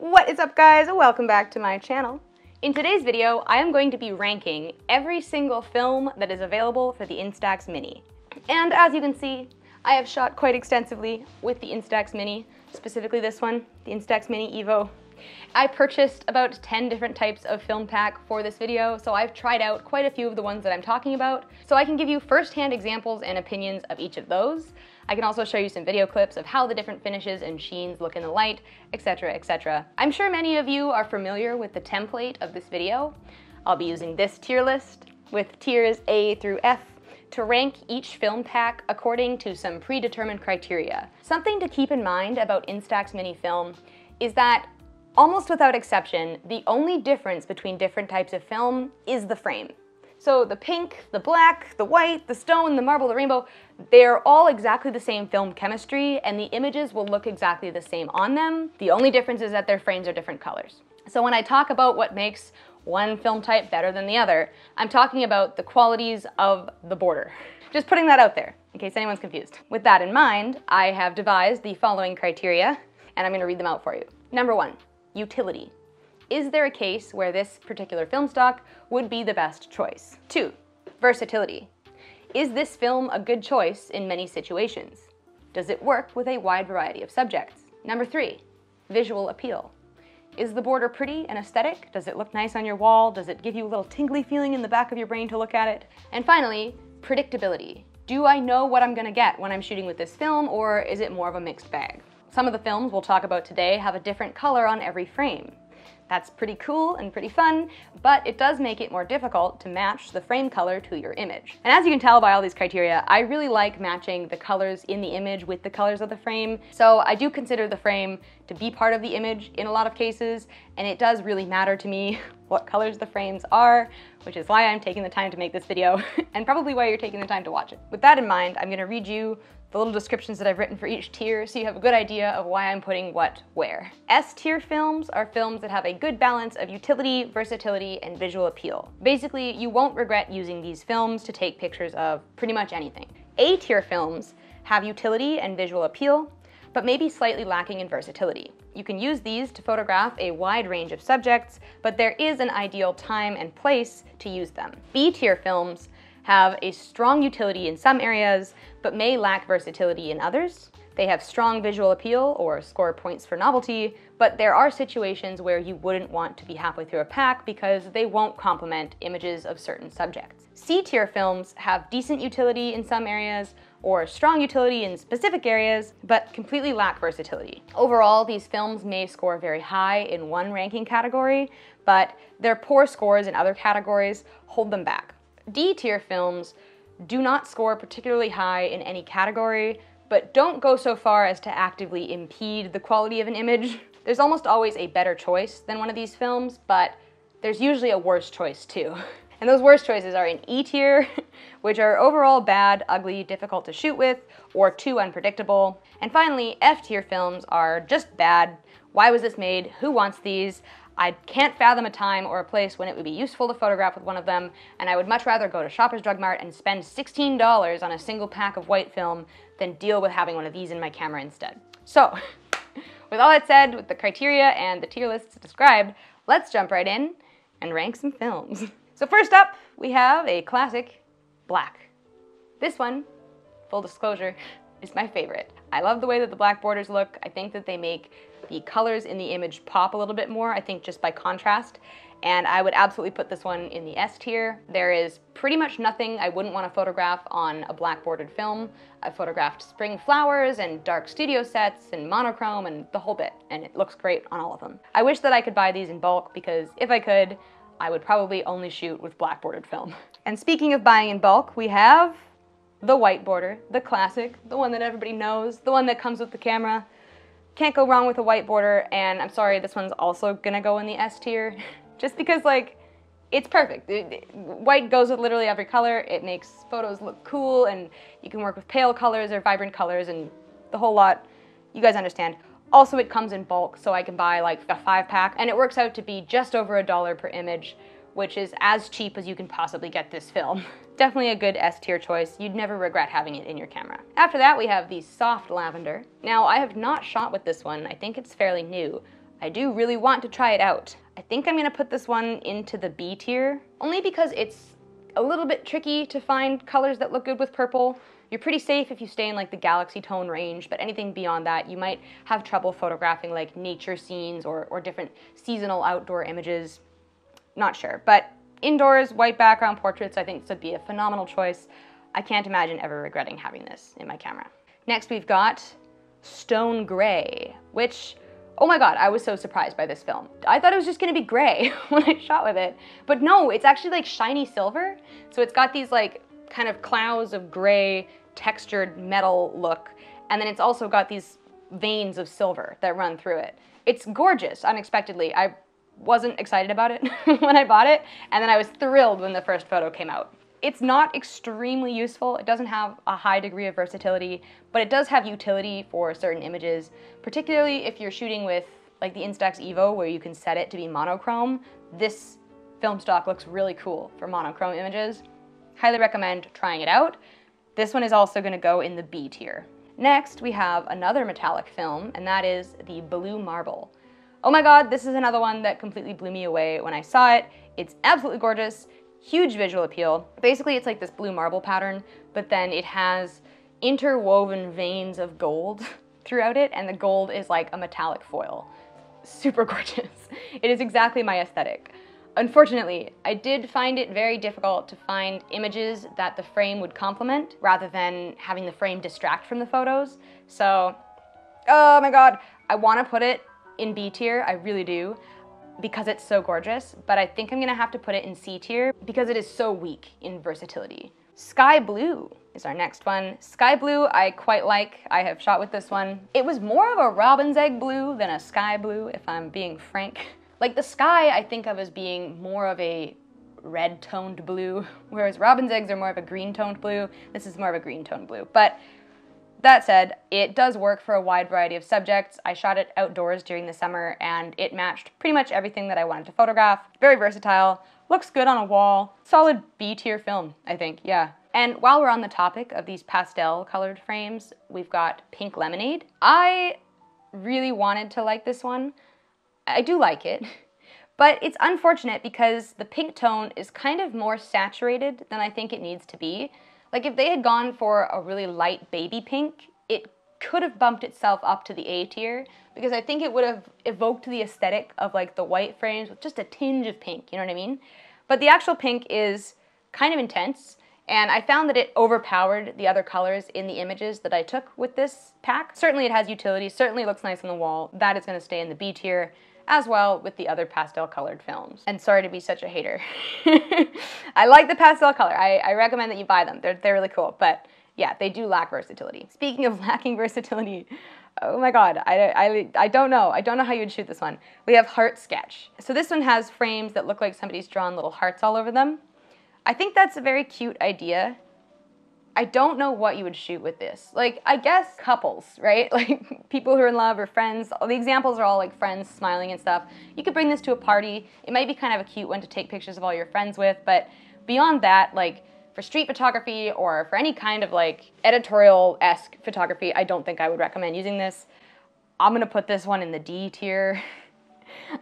What is up, guys? Welcome back to my channel. In today's video, I am going to be ranking every single film that is available for the Instax Mini. And as you can see, I have shot quite extensively with the Instax Mini, specifically this one, the Instax Mini Evo. I purchased about 10 different types of film pack for this video, so I've tried out quite a few of the ones that I'm talking about, so I can give you first-hand examples and opinions of each of those. I can also show you some video clips of how the different finishes and sheens look in the light, etc, etc. I'm sure many of you are familiar with the template of this video. I'll be using this tier list, with tiers A through F, to rank each film pack according to some predetermined criteria. Something to keep in mind about Instax Mini film is that almost without exception, the only difference between different types of film is the frame. So the pink, the black, the white, the stone, the marble, the rainbow, they're all exactly the same film chemistry, and the images will look exactly the same on them. The only difference is that their frames are different colors. So when I talk about what makes one film type better than the other, I'm talking about the qualities of the border. Just putting that out there, in case anyone's confused. With that in mind, I have devised the following criteria, and I'm going to read them out for you. Number 1. Utility. Is there a case where this particular film stock would be the best choice? 2. Versatility. Is this film a good choice in many situations? Does it work with a wide variety of subjects? Number 3. Visual appeal. Is the border pretty and aesthetic? Does it look nice on your wall? Does it give you a little tingly feeling in the back of your brain to look at it? And finally, predictability. Do I know what I'm gonna get when I'm shooting with this film, or is it more of a mixed bag? Some of the films we'll talk about today have a different color on every frame. That's pretty cool and pretty fun, but it does make it more difficult to match the frame color to your image. And as you can tell by all these criteria, I really like matching the colors in the image with the colors of the frame. So I do consider the frame to be part of the image in a lot of cases, and it does really matter to me what colors the frames are, which is why I'm taking the time to make this video, and probably why you're taking the time to watch it. With that in mind, I'm gonna read you the little descriptions that I've written for each tier so you have a good idea of why I'm putting what where. S tier films are films that have a good balance of utility, versatility, and visual appeal. Basically, you won't regret using these films to take pictures of pretty much anything. A tier films have utility and visual appeal, but may be slightly lacking in versatility. You can use these to photograph a wide range of subjects, but there is an ideal time and place to use them. B tier films have a strong utility in some areas, but may lack versatility in others. They have strong visual appeal or score points for novelty, but there are situations where you wouldn't want to be halfway through a pack because they won't complement images of certain subjects. C tier films have decent utility in some areas or strong utility in specific areas, but completely lack versatility. Overall, these films may score very high in one ranking category, but their poor scores in other categories hold them back. D tier films do not score particularly high in any category, but don't go so far as to actively impede the quality of an image. There's almost always a better choice than one of these films, but there's usually a worse choice too. And those worst choices are in E tier, which are overall bad, ugly, difficult to shoot with, or too unpredictable. And finally, F tier films are just bad. Why was this made? Who wants these? I can't fathom a time or a place when it would be useful to photograph with one of them, and I would much rather go to Shoppers Drug Mart and spend $16 on a single pack of white film than deal with having one of these in my camera instead. So, with all that said, with the criteria and the tier lists described, let's jump right in and rank some films. So first up, we have a classic, black. This one, full disclosure, is my favorite. I love the way that the black borders look. I think that they make the colors in the image pop a little bit more, I think just by contrast, and I would absolutely put this one in the S tier. There is pretty much nothing I wouldn't want to photograph on a black bordered film. I've photographed spring flowers and dark studio sets and monochrome and the whole bit, and it looks great on all of them. I wish that I could buy these in bulk, because if I could, I would probably only shoot with black bordered film. And speaking of buying in bulk, we have the white border, the classic, the one that everybody knows, the one that comes with the camera. Can't go wrong with a white border, and I'm sorry, this one's also gonna go in the S tier, just because, like, it's perfect. White goes with literally every color. It makes photos look cool, and you can work with pale colors or vibrant colors and the whole lot. You guys understand. Also, it comes in bulk, so I can buy like a 5-pack, and it works out to be just over $1 per image, which is as cheap as you can possibly get this film. Definitely a good S tier choice. You'd never regret having it in your camera. After that, we have the soft lavender. Now, I have not shot with this one. I think it's fairly new. I do really want to try it out. I think I'm gonna put this one into the B tier, only because it's a little bit tricky to find colors that look good with purple. You're pretty safe if you stay in like the galaxy tone range, but anything beyond that, you might have trouble photographing like nature scenes or different seasonal outdoor images. Not sure, but indoors, white background portraits, I think this would be a phenomenal choice. I can't imagine ever regretting having this in my camera. Next we've got Stone Gray, which, oh my god, I was so surprised by this film. I thought it was just gonna be gray when I shot with it, but no, it's actually like shiny silver. So it's got these like kind of clouds of gray textured metal look, and then it's also got these veins of silver that run through it. It's gorgeous, unexpectedly. I wasn't excited about it when I bought it, and then I was thrilled when the first photo came out. It's not extremely useful. It doesn't have a high degree of versatility, but it does have utility for certain images, particularly if you're shooting with like the Instax Evo where you can set it to be monochrome. This film stock looks really cool for monochrome images. Highly recommend trying it out. This one is also going to go in the B tier. Next, we have another metallic film, and that is the Blue Marble. Oh my god, this is another one that completely blew me away when I saw it. It's absolutely gorgeous, huge visual appeal. Basically, it's like this blue marble pattern, but then it has interwoven veins of gold throughout it, and the gold is like a metallic foil. Super gorgeous. It is exactly my aesthetic. Unfortunately, I did find it very difficult to find images that the frame would complement rather than having the frame distract from the photos. So, oh my god, I want to put it in B tier, I really do, because it's so gorgeous, but I think I'm gonna have to put it in C tier because it is so weak in versatility. Sky Blue is our next one. Sky Blue I quite like. I have shot with this one. It was more of a robin's egg blue than a sky blue, if I'm being frank. Like the sky I think of as being more of a red toned blue, whereas robin's eggs are more of a green toned blue. This is more of a green toned blue. But that said, it does work for a wide variety of subjects. I shot it outdoors during the summer and it matched pretty much everything that I wanted to photograph. Very versatile, looks good on a wall. Solid B tier film, I think, yeah. And while we're on the topic of these pastel colored frames, we've got Pink Lemonade. I really wanted to like this one. I do like it, but it's unfortunate because the pink tone is kind of more saturated than I think it needs to be. Like if they had gone for a really light baby pink, it could have bumped itself up to the A tier because I think it would have evoked the aesthetic of like the white frames with just a tinge of pink, you know what I mean? But the actual pink is kind of intense, and I found that it overpowered the other colors in the images that I took with this pack. Certainly it has utility, certainly it looks nice on the wall. That is going to stay in the B tier, as well with the other pastel colored films. And sorry to be such a hater. I like the pastel color. I recommend that you buy them. They're really cool, but yeah, they do lack versatility. Speaking of lacking versatility, oh my god, I don't know. I don't know how you'd shoot this one. We have Heart Sketch. So this one has frames that look like somebody's drawn little hearts all over them. I think that's a very cute idea. I don't know what you would shoot with this. Like, I guess couples, right? Like, people who are in love or friends. All the examples are all like friends smiling and stuff. You could bring this to a party. It might be kind of a cute one to take pictures of all your friends with, but beyond that, like, for street photography or for any kind of like editorial-esque photography, I don't think I would recommend using this. I'm gonna put this one in the D tier.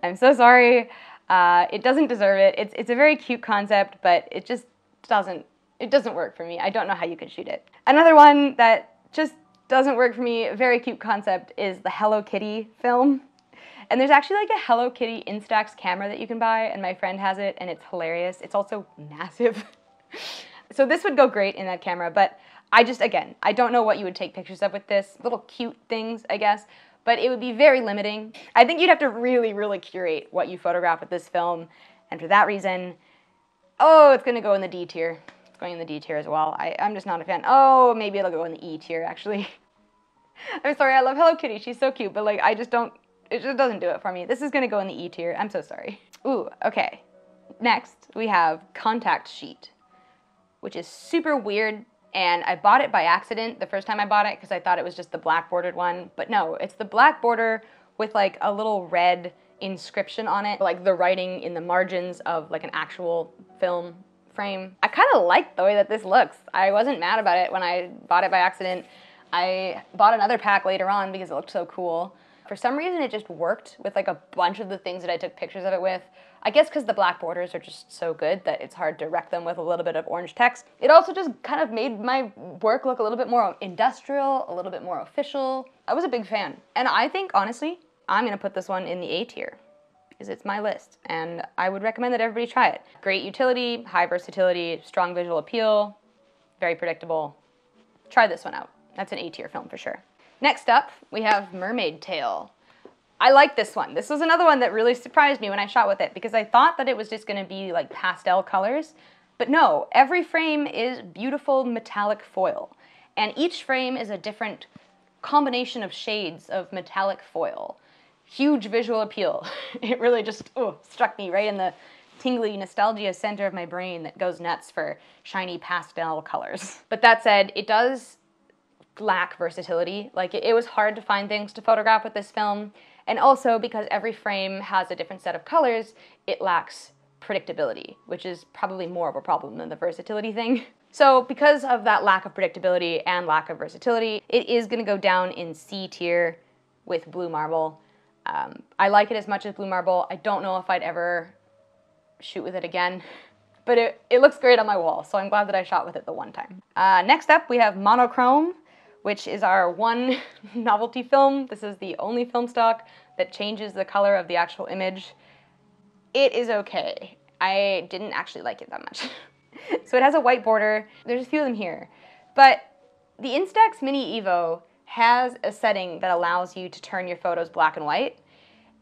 I'm so sorry. It doesn't deserve it. It's a very cute concept, but it just doesn't work for me. I don't know how you could shoot it. Another one that just doesn't work for me, a very cute concept, is the Hello Kitty film. And there's actually like a Hello Kitty Instax camera that you can buy, and my friend has it, and it's hilarious. It's also massive. So this would go great in that camera, but again, I don't know what you would take pictures of with this. Little cute things, I guess, but it would be very limiting. I think you'd have to really, really curate what you photograph with this film, and for that reason, oh, it's gonna go in the D tier. Going in the D tier as well. I'm just not a fan. Oh, maybe it'll go in the E tier, actually. I'm sorry, I love Hello Kitty. She's so cute, but like, it just doesn't do it for me. This is gonna go in the E tier. I'm so sorry. Ooh, okay. Next, we have Contact Sheet, which is super weird, and I bought it by accident the first time I bought it because I thought it was just the black bordered one, but no, it's the black border with like a little red inscription on it, like the writing in the margins of like an actual film frame. I kind of like the way that this looks. I wasn't mad about it when I bought it by accident. I bought another pack later on because it looked so cool. For some reason, it just worked with like a bunch of the things that I took pictures of it with. I guess because the black borders are just so good that it's hard to wreck them with a little bit of orange text. It also just kind of made my work look a little bit more industrial, a little bit more official. I was a big fan. And I think, honestly, I'm gonna put this one in the A tier, because it's my list, and I would recommend that everybody try it. Great utility, high versatility, strong visual appeal, very predictable. Try this one out. That's an A tier film for sure. Next up, we have Mermaid Tail. I like this one. This was another one that really surprised me when I shot with it, because I thought that it was just gonna be like pastel colors, but no, every frame is beautiful metallic foil, and each frame is a different combination of shades of metallic foil. Huge visual appeal. It really just struck me right in the tingly nostalgia center of my brain that goes nuts for shiny pastel colors. But that said, it does lack versatility. Like, it was hard to find things to photograph with this film, and also because every frame has a different set of colors, it lacks predictability, which is probably more of a problem than the versatility thing. So because of that lack of predictability and lack of versatility, it is gonna go down in C tier with Blue Marble. I like it as much as Blue Marble. I don't know if I'd ever shoot with it again, but it looks great on my wall, so I'm glad that I shot with it the one time. Next up, we have Monochrome, which is our one novelty film. This is the only film stock that changes the color of the actual image. It is okay. I didn't actually like it that much. So it has a white border. There's a few of them here. But the Instax Mini Evo has a setting that allows you to turn your photos black and white.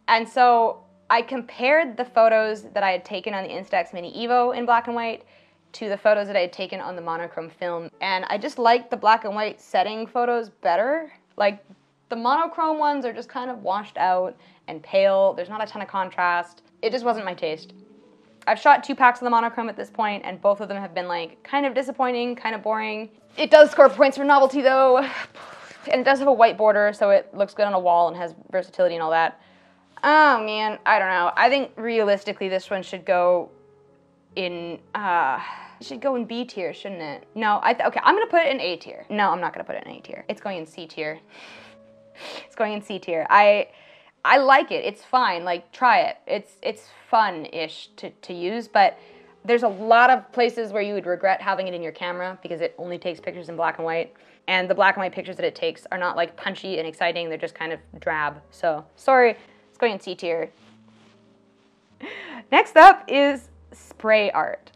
And so I compared the photos that I had taken on the Instax Mini Evo in black and white to the photos that I had taken on the monochrome film. And I just liked the black and white setting photos better. Like, the monochrome ones are just kind of washed out and pale. There's not a ton of contrast. It just wasn't my taste. I've shot 2 packs of the monochrome at this point, and both of them have been like kind of disappointing, kind of boring. It does score points for novelty though, and it does have a white border, so it looks good on a wall and has versatility and all that. Oh man, I don't know. I think realistically this one should go in, B tier, shouldn't it? No, okay, I'm gonna put it in A tier. No, I'm not gonna put it in A tier. It's going in C tier. It's going in C tier. I like it. It's fine. Like, try it. It's fun-ish to use, but there's a lot of places where you would regret having it in your camera because it only takes pictures in black and white, and the black and white pictures that it takes are not like punchy and exciting. They're just kind of drab. So sorry, it's going in C tier. Next up is spray art.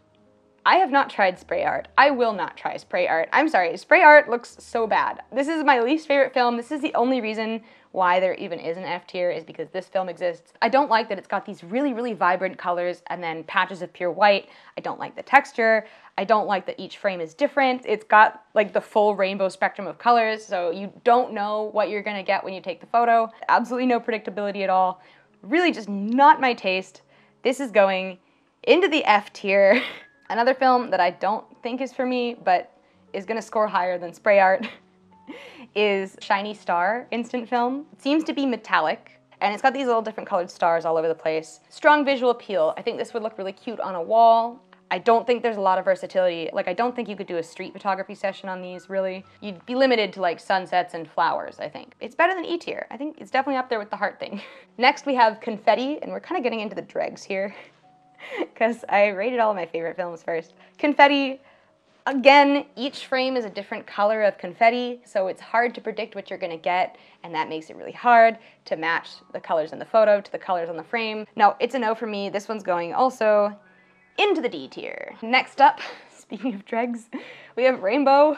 I have not tried spray art. I will not try spray art. I'm sorry, spray art looks so bad. This is my least favorite film. This is the only reason why there even is an F tier, is because this film exists. I don't like that it's got these really, really vibrant colors and then patches of pure white. I don't like the texture. I don't like that each frame is different. It's got like the full rainbow spectrum of colors, so you don't know what you're gonna get when you take the photo. Absolutely no predictability at all. Really just not my taste. This is going into the F tier. Another film that I don't think is for me, but is gonna score higher than spray art, is Shiny Star instant film. It seems to be metallic, and it's got these little different colored stars all over the place. Strong visual appeal. I think this would look really cute on a wall. I don't think there's a lot of versatility. Like, I don't think you could do a street photography session on these, really. You'd be limited to like sunsets and flowers, I think. It's better than E tier. I think it's definitely up there with the heart thing. Next we have Confetti, and we're kind of getting into the dregs here because I rated all of my favorite films first. Confetti, again, each frame is a different color of confetti, so it's hard to predict what you're gonna get, and that makes it really hard to match the colors in the photo to the colors on the frame. No, it's a no for me. This one's going also into the D tier. Next up, speaking of dregs, we have Rainbow.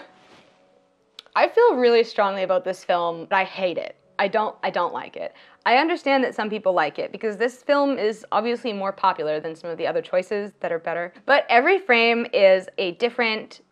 I feel really strongly about this film, but I hate it. I don't like it. I understand that some people like it because this film is obviously more popular than some of the other choices that are better, but every frame is a different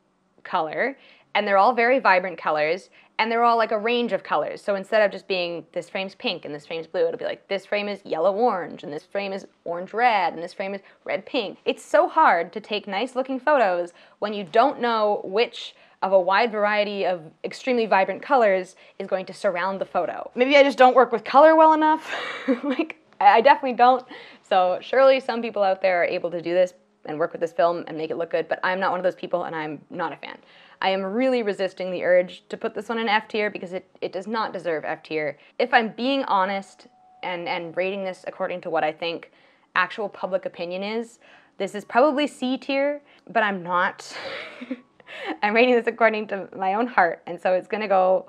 color, and they're all very vibrant colors, and they're all like a range of colors. So instead of just being this frame's pink and this frame's blue, it'll be like this frame is yellow-orange, and this frame is orange-red, and this frame is red-pink. It's so hard to take nice-looking photos when you don't know which of a wide variety of extremely vibrant colors is going to surround the photo. Maybe I just don't work with color well enough. Like, I definitely don't. So surely some people out there are able to do this and work with this film and make it look good, but I'm not one of those people, and I'm not a fan. I am really resisting the urge to put this one in F tier because it does not deserve F tier. If I'm being honest and rating this according to what I think actual public opinion is, this is probably C tier, but I'm not. I'm rating this according to my own heart, and so it's gonna go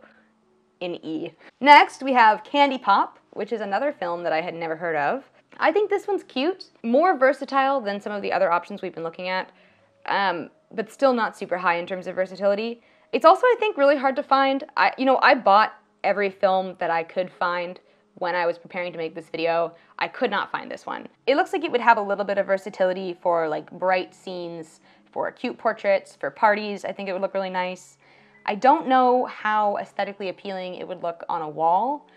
in E. Next, we have Candy Pop, which is another film that I had never heard of. I think this one's cute, more versatile than some of the other options we've been looking at, but still not super high in terms of versatility. It's also, I think, really hard to find. I bought every film that I could find when I was preparing to make this video. I could not find this one. It looks like it would have a little bit of versatility for like bright scenes, for cute portraits, for parties. I think it would look really nice. I don't know how aesthetically appealing it would look on a wall.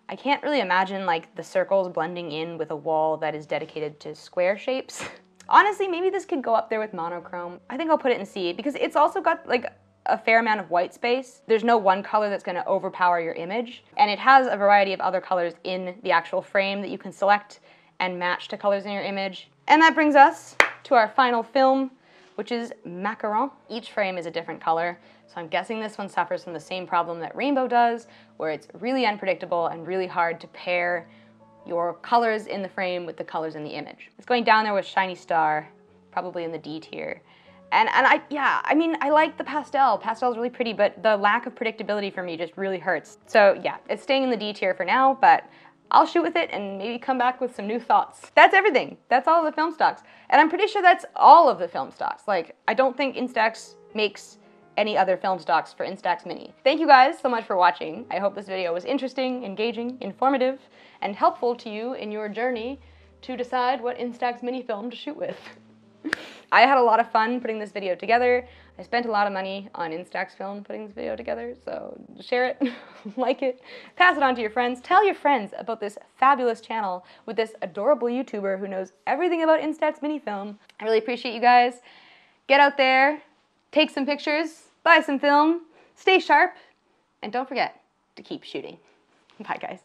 I can't really imagine like the circles blending in with a wall that is dedicated to square shapes. Honestly, maybe this could go up there with monochrome. I think I'll put it in C because it's also got like a fair amount of white space. There's no one color that's going to overpower your image, and it has a variety of other colors in the actual frame that you can select and match to colors in your image. And that brings us to our final film, which is Macaron. Each frame is a different color, so I'm guessing this one suffers from the same problem that Rainbow does, where it's really unpredictable and really hard to pair your colors in the frame with the colors in the image. It's going down there with Shiny Star, probably in the D tier. And I mean, I like the pastel. Pastel's really pretty, but the lack of predictability for me just really hurts. So yeah, it's staying in the D tier for now, but I'll shoot with it and maybe come back with some new thoughts. That's everything. That's all of the film stocks. And I'm pretty sure that's all of the film stocks. Like, I don't think Instax makes any other film stocks for Instax Mini. Thank you guys so much for watching. I hope this video was interesting, engaging, informative, and helpful to you in your journey to decide what Instax Mini film to shoot with. I had a lot of fun putting this video together. I spent a lot of money on Instax Film putting this video together, so share it, like it, pass it on to your friends. Tell your friends about this fabulous channel with this adorable YouTuber who knows everything about Instax Mini Film. I really appreciate you guys. Get out there, take some pictures, buy some film, stay sharp, and don't forget to keep shooting. Bye, guys.